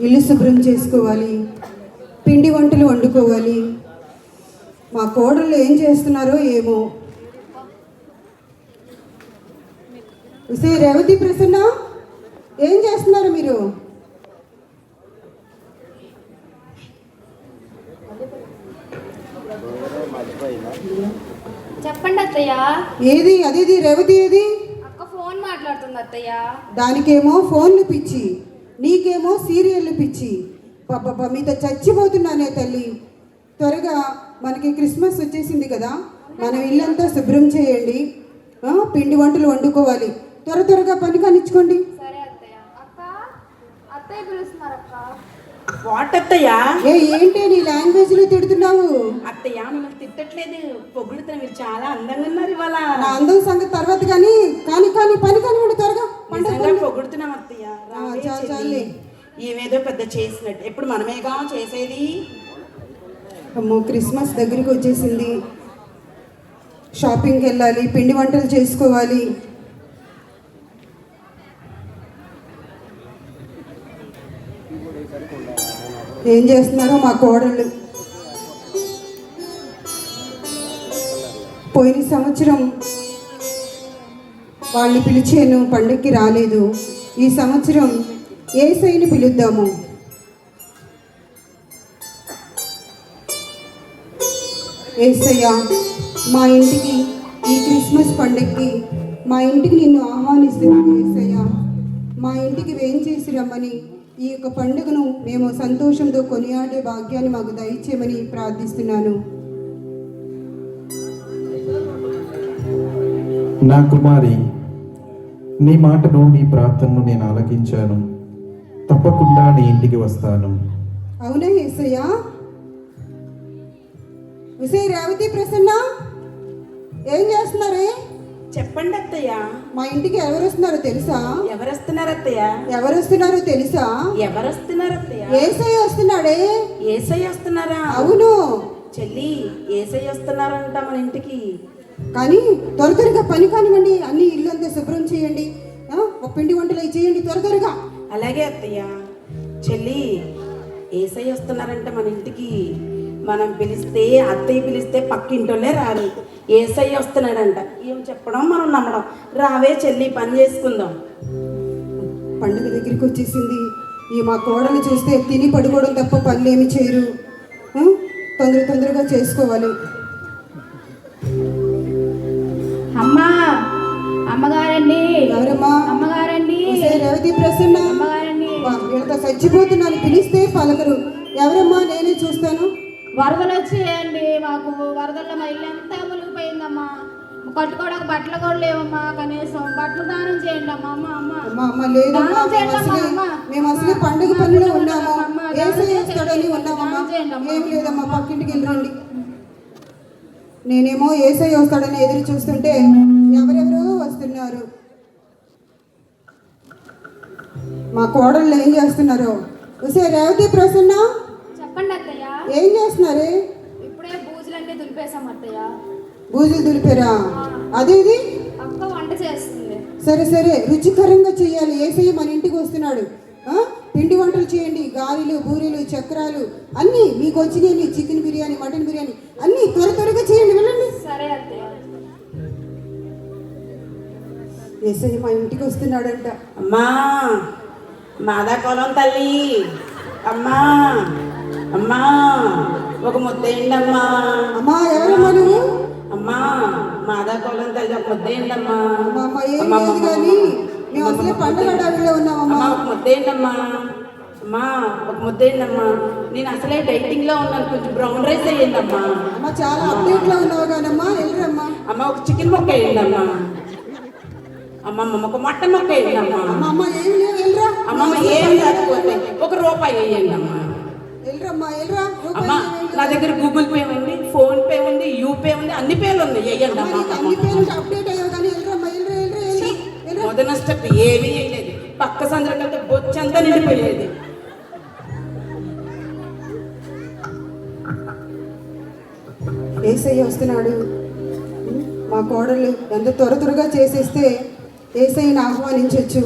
ఇల్లు శుభ్రం చేసుకోవాలి, పిండి వంటలు వండుకోవాలి. మా కోడళ్ళు ఏం చేస్తున్నారో ఏమో. రేవతి, ప్రసన్న, ఏం చేస్తున్నారు మీరు? చెప్పండి అత్తయ్య. ఏది అదేది రేవతి, ఏది? అక్క ఫోన్ మాట్లాడుతుంది అత్తయ్య. దానికేమో ఫోన్లు పిచ్చి, నీకేమో సీరియళ్ళు పిచ్చి. పాప మీతో చచ్చిపోతున్నానే తల్లి. త్వరగా మనకి క్రిస్మస్ వచ్చేసింది కదా, మనం ఇల్లంతా శుభ్రం చేయండి, పిండి వంటలు వండుకోవాలి. త్వరగా పని కానిచ్చుకోండి. సరే అత్తయ్య. అక్క, అత్తయ్య పిలుస్తున్నారు అక్క. వాట్ అత్తయ్య? ఏంటి నీ లాంగ్వేజ్ లో తిడుతున్నావు? అత్తయ్య మిమ్మల్ని తిట్టట్లేదు, పొగుడుతున్నా. మీరు చాలా అందంగా ఉన్నారు ఇవాళ. నా అందం సంగతి తర్వాత కానీ పని కానివ్వండి త్వరగా. పండుగ పొగుడుతున్నాం అత్తయ్య. చాలే, ఏమేదో పెద్ద చేసినట్టు. ఎప్పుడు మనమేగా చేసేది. అమ్మో, క్రిస్మస్ దగ్గరికి వచ్చేసింది. షాపింగ్కి వెళ్ళాలి, పిండి వంటలు చేసుకోవాలి. ఏం చేస్తున్నారో మా కోడళ్ళు. పోయిన సంవత్సరం వాళ్ళని పిలిచాను, పండక్కి రాలేదు. ఈ సంవత్సరం యేసయ్యని పిలుద్దాము. యేసయ్య, మా ఇంటికి ఈ క్రిస్మస్ పండక్కి మా ఇంటికి నిన్ను ఆహ్వానిస్తున్నాను. యేసయ్య, మా ఇంటికి వేంచేసి రమ్మని, ఈ యొక్క పండుగను మేము సంతోషంతో కొనియాడే భాగ్యాన్ని మాకు దయచేయమని ప్రార్థిస్తున్నాను. నా కుమారి, నీ మాటను, నీ ప్రార్థనను నేను ఆలకించాను. తప్పకుండా నీ ఇంటికి వస్తాను. అవునా యేసయ్య? రేవతి, ప్రసన్న, ఏం చేస్తున్నారే? చెప్పండి అత్తయ్య. మా ఇంటికి ఎవరు వస్తున్నారో తెలుసా? ఎవరు వస్తున్నారు అత్తయ్య? ఎవరు వస్తున్నారో తెలుసా? ఎవరు వస్తున్నారు అత్తయ్య? యేసయ్య వస్తున్నాడే. యేసయ్య వస్తున్నారా? అవును చెల్లి, యేసయ్య వస్తున్నారంట మన ఇంటికి. కానీ త్వరగా పని కానివ్వండి, అన్ని ఇల్లు అంతా శుభ్రం చేయండి, పిండి వంటలు అవి చేయండి త్వరగా. అలాగే అత్తయ్య. చెల్లి, యేసయ్య వస్తున్నారంట మన ఇంటికి. మనం పిలిస్తే, అత్తయ్య పిలిస్తే పక్కింటోళ్ళే రారు. యేసయ్య వస్తున్నాడంట. ఏం చెప్పడం, మనం నమ్మడం. రావే చెల్లి, పని చేసుకుందాం. పండుగ దగ్గరికి వచ్చేసింది. ఈ మా కోడలు చూస్తే తిని పడుకోవడం తప్ప పనులు ఏమి చేయరు. తొందరగా చేసుకోవాలి. అమ్మా, అమ్మగారండి. ఎవరమ్మా? అమ్మగారండి. రేవతి, ప్రసన్న, అమ్మగారండి. వీళ్ళతో చచ్చిపోతున్నాను, పిలిస్తే పలకరు. ఎవరమ్మా? నేనే చూస్తాను. వరదలు వచ్చేయండి మాకు. వరదల్లో మా ఇల్లు ఎంత మునిగిపోయిందమ్మా. కట్టుకోవడానికి బట్టలు కూడా లేవమ్మా. కనీసం బట్టలు దానం చేయండి అమ్మా. అమ్మ లేదమ్మా, మేము అసలు పండుగ పనిలో ఉన్నాము. యేసయ్య వస్తాడని ఉన్నామమ్మా. ఏం లేదమ్మా, పక్కింటికి వెళ్ళండి. నేనేమో యేసయ్య వస్తాడని ఎదురు చూస్తుంటే ఎవరెవరో వస్తున్నారు. మా కోడళ్ళు ఏం చేస్తున్నారు? రేవతి, ప్రసన్న, చెప్పండి అత్తయ్య. ఏం చేస్తున్నారే? ఇప్పుడే బూజులన్నీ దులిపేశాం అత్తయ్య. బూజులు దులిపారా? అదేది? అక్క వంట చేస్తుంది. సరే, రుచికరంగా చేయాలి. యేసయ్య మన ఇంటికి వస్తున్నాడు. పిండి వంటలు చేయండి, గారెలు, బూరెలు, చక్రాలు అన్నీ మీకు వచ్చినాయి. చికెన్ బిర్యానీ, మటన్ బిర్యానీ అన్నీ త్వరగా చేయండి. వెళ్ళండి. సరే అత్తయ్య. యేసయ్య మా ఇంటికి వస్తున్నాడంట. అమ్మా, మాదా కోలం తల్లి. అమ్మా, అమ్మా, ఒక ముద్దేయండమ్మా. అమ్మా, ఎవరమ్మా నువ్వు? అమ్మా, మాదా కోలం తల్లి, ఒక ముద్దేయండమ్మా. ఏం లేదు కానీ మేము అసలే పండుగ అడవిలో ఉన్నామమ్మా. ఒక ముద్దేయండమ్మా. అమ్మా, ఒక ముద్దేయండమ్మా. నేను అసలే డైటింగ్ లో ఉన్నాను, కొంచెం బ్రౌన్ రైస్ వేయండమ్మా. అమ్మ, చాలా అప్డేట్ లో ఉన్నావు కానమ్మా, వెళ్ళరమ్మా. అమ్మ, ఒక చికెన్ మొక్క వేయండమ్మా. అమ్మమ్మ, ఒక మటన్ మొక్క వేయండమ్మా. అమ్మ, ఏం లేవు, వెళ్ళరా. అమ్మమ్మ, ఏం లేకపోతే ₹1 వేయండి అమ్మా. వెళ్ళరా. అమ్మా, నా దగ్గర గూగుల్ పే ఉంది, ఫోన్ పే ఉంది, యూపే ఉంది, అన్ని పేలు ఉంది. వేయండి అమ్మా. అన్ని పేర్లు అప్డేట్ అయ్యావు కానీ వెళ్ళరమ్మా. మొదన స్టెప్ ఏమీ వేయలేదు. పక్క సందర్భంగా కలితే బొచ్చంతా నిండిపోయేది. యేసయ్య వస్తున్నాడు. మా కోడలు ఎంత త్వరగా చేసేస్తే యేసయ్యని ఆహ్వానించవచ్చు.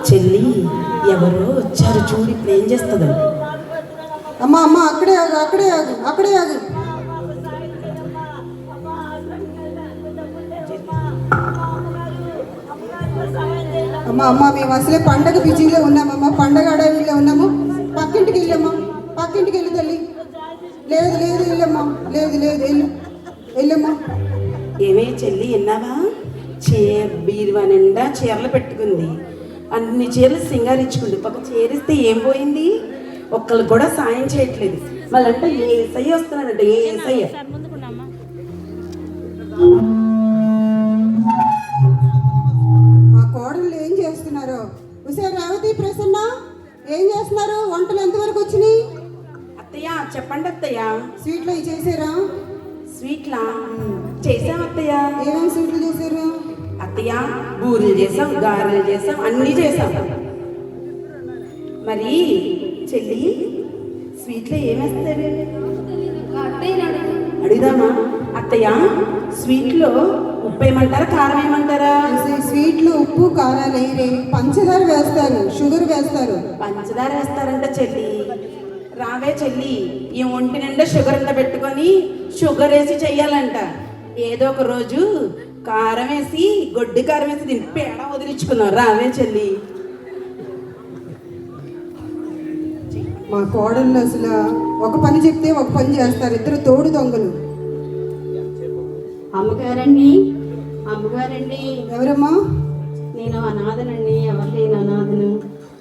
చెల్లి ఎవరో వచ్చారు చూడు, ఇప్పుడు ఏం చేస్తుందో. అమ్మా అమ్మ అక్కడే ఆగు, అక్కడే ఆగు, అక్కడే ఆగు. అమ్మా అమ్మ మేము అసలే పండగ బిజీలో ఉన్నామమ్మా, పండగ అడవిలో ఉన్నాము. పక్కింటికి వెళ్ళమ్మా, పక్కింటికి వెళ్ళి తల్లి. లేదు లేదు వెళ్ళమ్మా, లేదు లేదు వెళ్ళు, వెళ్ళమ్మా. ఏమే చెల్లి విన్నావా? బీరువా నిండా చీరలు పెట్టుకుంది, అన్ని చీరలు సింగారించుకుంది. ఒక చీరిస్తే ఏం పోయింది? ఒక్కళ్ళు కూడా సాయం చేయట్లేదు. వాళ్ళంటే ఏ ఏసయ్య వస్తున్నాడంట, ఏ ఏసయ్య. మా కోడళ్ళు ఏం చేస్తున్నారు? ఉసే రేవతి ప్రసన్న ఏం చేస్తున్నారు? వంటలు ఎంతవరకు వచ్చినాయి? అత్తయ్య చెప్పండి అత్తయ్య. స్వీట్లు అవి చేసారా? స్వీట్లా చేసాం అత్తయ్య. ఏమేమి స్వీట్లు చేశారు? అత్తయ్య బూరెలు చేసాం, గారెలు చేసాం, అన్నీ చేసాం. మరి చెల్లి స్వీట్లో ఏమేస్తారు? అడుగుదామా? అత్తయ్య స్వీట్లో ఉప్పు వేయమంటారా, కారం వేయమంటారా? స్వీట్లు ఉప్పు కారాలు వేయరే, పంచదార వేస్తారు, షుగర్ వేస్తారు. పంచదార వేస్తారంట చెల్లి. రావే చెల్లి, ఈ ఒంటి నిండా షుగర్ అంతా పెట్టుకొని షుగర్ వేసి చెయ్యాలంట. ఏదో ఒక రోజు కారం వేసి, గొడ్డు కారం వేసి దీన్ని పేడ వదిలించుకుందాం. రావే చెల్లి. మా కోడళ్ళు అసలు ఒక పని చెప్తే ఒక పని చేస్తారు, ఇద్దరు తోడు దొంగలు. అమ్మగారండి, అమ్మగారండి. ఎవరమ్మా? నేను అనాథనండి, ఎవరు లేని అనాథను.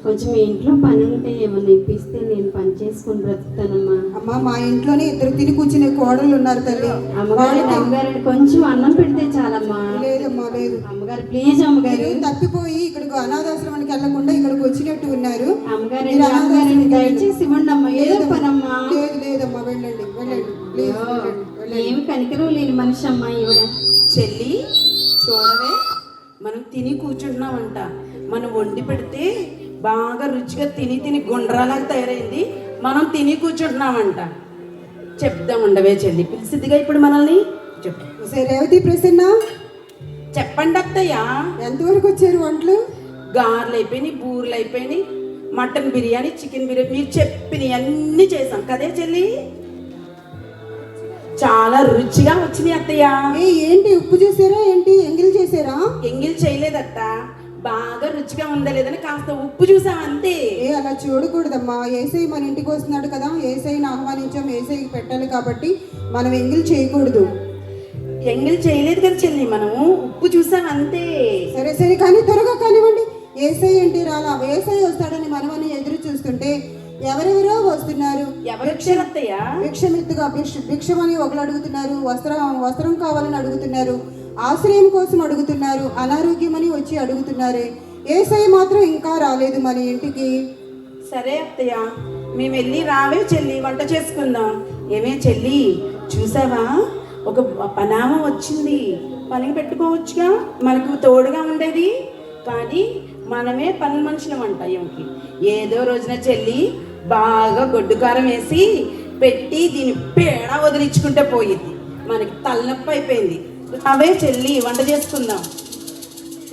కొంచెం మీ ఇంట్లో పని ఉంటే ఏమన్నా ఇప్పిస్తే నేను పని చేసుకుని బ్రతుకుతానమ్మా. అమ్మా మా ఇంట్లోనే ఇద్దరు తిని కూర్చునే కోడళ్ళు ఉన్నారు తల్లి. అమ్మగారండి కొంచెం అన్నం పెడితే చాలమ్మా. లేదమ్మా లేదు. అమ్మగారు ప్లీజ్ అమ్మగారు. తప్పిపోయి ఇక్కడికి అనాథాశ్రమానికి వెళ్ళకుండా ఇక్కడికి వచ్చినట్టు ఉన్నారు. అమ్మగారండి దయచేసి ఇవ్వండి అమ్మా, ఏదో పనమ్మా. లేదు లేదమ్మా వెళ్ళండి వెళ్ళండి ప్లీజ్ వెళ్ళండి. ఏమి కనికరం లేని మనిషి అమ్మా ఈవిడ. చెల్లి చూడవే, మనం తిని కూర్చుంటున్నామంట. మనం వండి పెడితే బాగా రుచిగా తిని తిని గుండ్రాలాగా తయారైంది. మనం తిని కూర్చుంటున్నామంట. చెప్దాం ఉండవే చెల్లి, పిలిసిద్దిగా ఇప్పుడు మనల్ని. చెప్పు. సరే రేవతి ప్రసన్న చెప్పండి అత్తయ్య. ఎంతవరకు వచ్చారు వంటలు? గారెలు అయిపోయినాయి, బూరెలు అయిపోయినాయి, మటన్ బిర్యానీ, చికెన్ బిర్యానీ, మీరు చెప్పినవి అన్నీ చేసాం కదే చెల్లి. చాలా రుచిగా వచ్చినాయి అత్తయ్య. ఏంటి ఉప్పు చేసారా ఏంటి? ఎంగిల్ చేసారా? ఎంగిల్ చేయలేదత్త, బాగా రుచిగా ఉందా లేదని కాస్త ఉప్పు చూసాం అంతే. అలా చూడకూడదమ్మా. ఏసై మన ఇంటికి వస్తున్నాడు కదా, ఏసైని ఆహ్వానించాం, ఏసైకి పెట్టాలి కాబట్టి మనం ఎంగిల్ చేయకూడదు. ఎంగిల్ చేయలేదు కదా చెల్లి, మనము ఉప్పు చూసాం అంతే. సరే సరే కానీ త్వరగా కానివ్వండి. ఏసై ఏంటి రాలా, ఏసై వస్తాడని మనమని ఎదురు చూస్తుంటే ఎవరెవరో వస్తున్నారు. ఎవరు వచ్చారు అత్తయ్య? భిక్షమిత్తుగా భిక్షమని ఒకరు అడుగుతున్నారు, వస్త్రం కావాలని అడుగుతున్నారు, ఆశ్రయం కోసం అడుగుతున్నారు, అనారోగ్యమని వచ్చి అడుగుతున్నారే. ఏసై మాత్రం ఇంకా రాలేదు మన ఇంటికి. సరే అత్తయ్య, మేము వెళ్ళి రావే చెల్లి, వంట చేసుకుందాం. ఏమే చెల్లి చూసావా, ఒక పనామ వచ్చింది, పని పెట్టుకోవచ్చుగా, మనకు తోడుగా ఉండేది. కానీ మనమే పని మనుషులం అంట. ఏమిటి ఏదో రోజున చెల్లి బాగా గొడ్డు కారం వేసి పెట్టి దీన్ని పేడ వదిలించుకుంటే పోయింది. మనకి తలనొప్పి అయిపోయింది. అవే చెల్లి వంట చేసుకుందాం.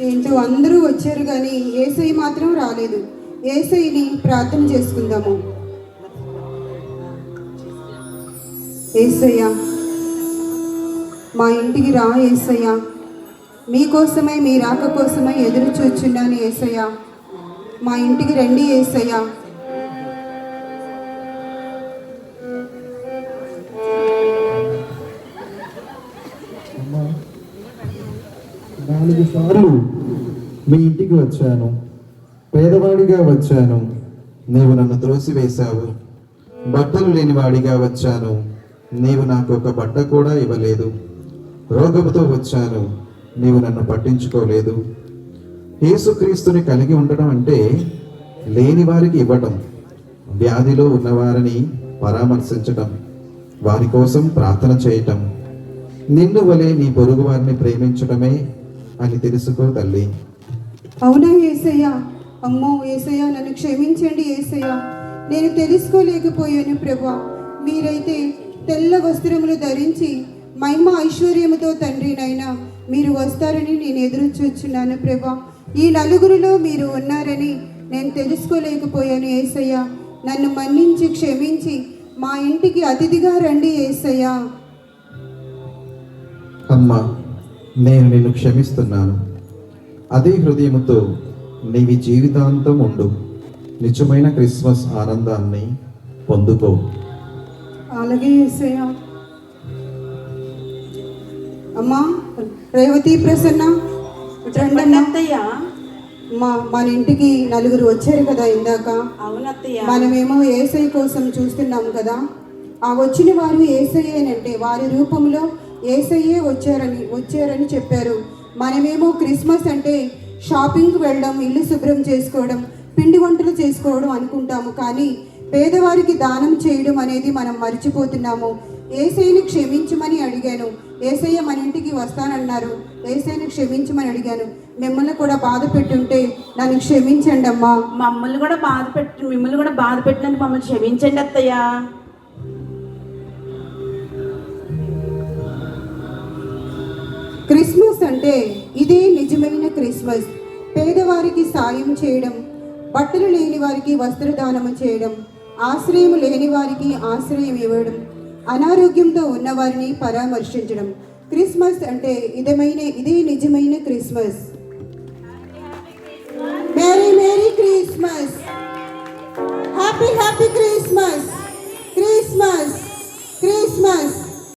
ఏంటో అందరూ వచ్చారు కానీ ఏసై మాత్రం రాలేదు. ఏసైని ప్రార్థన చేసుకుందాము. ఏసయ్య మా ఇంటికి రా ఏసయ్య, మీకోసమై మీ రాక కోసమై ఎదురు చూచున్నాను ఏసయ్య. మా ఇంటికి రండి ఏసయ్య. నాలుగు సార్లు మీ ఇంటికి వచ్చాను, పేదవాడిగా వచ్చాను, నీవు నన్ను త్రోసివేశావు. బట్టలు లేనివాడిగా వచ్చాను, నీవు నాకు ఒక బట్ట కూడా ఇవ్వలేదు. రోగముతో వచ్చాను, నీవు నన్ను పట్టించుకోలేదు. యేసుక్రీస్తుని కలిగి ఉండడం అంటే లేని వారికి ఇవ్వటం, వ్యాధిలో ఉన్నవారిని పరామర్శించటం, వారి కోసం ప్రార్థన చేయటం, నిన్ను వలె నీ పొరుగు వారిని ప్రేమించటమే అని తెలుసుకో తల్లి. అవునా ఏసయ్య? అమ్మో ఏసయ్య, నన్ను క్షమించండి ఏసయ్య, నేను తెలుసుకోలేకపోయాను ప్రభా. మీరైతే తెల్ల వస్త్రములు ధరించి మహిమ ఐశ్వర్యముతో తండ్రినైనా మీరు వస్తారని నేను ఎదురు చూచున్నాను ప్రభా. ఈ నలుగురిలో మీరు ఉన్నారని నేను తెలుసుకోలేకపోయాను యేసయ్య. నన్ను మన్నించి క్షమించి మా ఇంటికి అతిథిగా రండి యేసయ్య. అమ్మా, నేను నిన్ను క్షమిస్తున్నాను. అదే హృదయముతో నీవి జీవితాంతం ఉండు. నిజమైన క్రిస్మస్ ఆనందాన్ని పొందుకో. అలాగే యేసయ్య. అమ్మా రేవతి ప్రసన్న రండమ్మా. అత్తయ్య. మన ఇంటికి నలుగురు వచ్చారు కదా ఇందాక. అవునత్తయ్య. మనమేమో ఏసై కోసం చూస్తున్నాం కదా. ఆ వచ్చిన వారు ఏసయ్యేనంటే వారి రూపంలో ఏసయ్యే వచ్చారని చెప్పారు. మనమేమో క్రిస్మస్ అంటే షాపింగ్కి వెళ్ళడం, ఇల్లు శుభ్రం చేసుకోవడం, పిండి వంటలు చేసుకోవడం అనుకుంటాము. కానీ పేదవారికి దానం చేయడం అనేది మనం మర్చిపోతున్నాము. ఏసైని క్షమించమని అడిగాను. ఏసయ్య మన ఇంటికి వస్తానన్నారు. ఏసైని క్షమించమని అడిగాను. మిమ్మల్ని కూడా బాధ పెట్టుంటే నన్ను క్షమించండి అమ్మా. మిమ్మల్ని కూడా బాధ పెట్టినందుకు మమ్మల్ని క్షమించండి అత్తయ్య. క్రిస్మస్ అంటే ఇదే నిజమైన క్రిస్మస్. పేదవారికి సాయం చేయడం, బట్టలు లేని వారికి వస్త్రదానము చేయడం, ఆశ్రయం లేని వారికి ఆశ్రయం ఇవ్వడం, అనారోగ్యంతో ఉన్నవారిని పరామర్శించడం. క్రిస్మస్ అంటే ఇదే నిజమైన Christmas. Merry merry Christmas, happy happy Christmas, Christmas Christmas.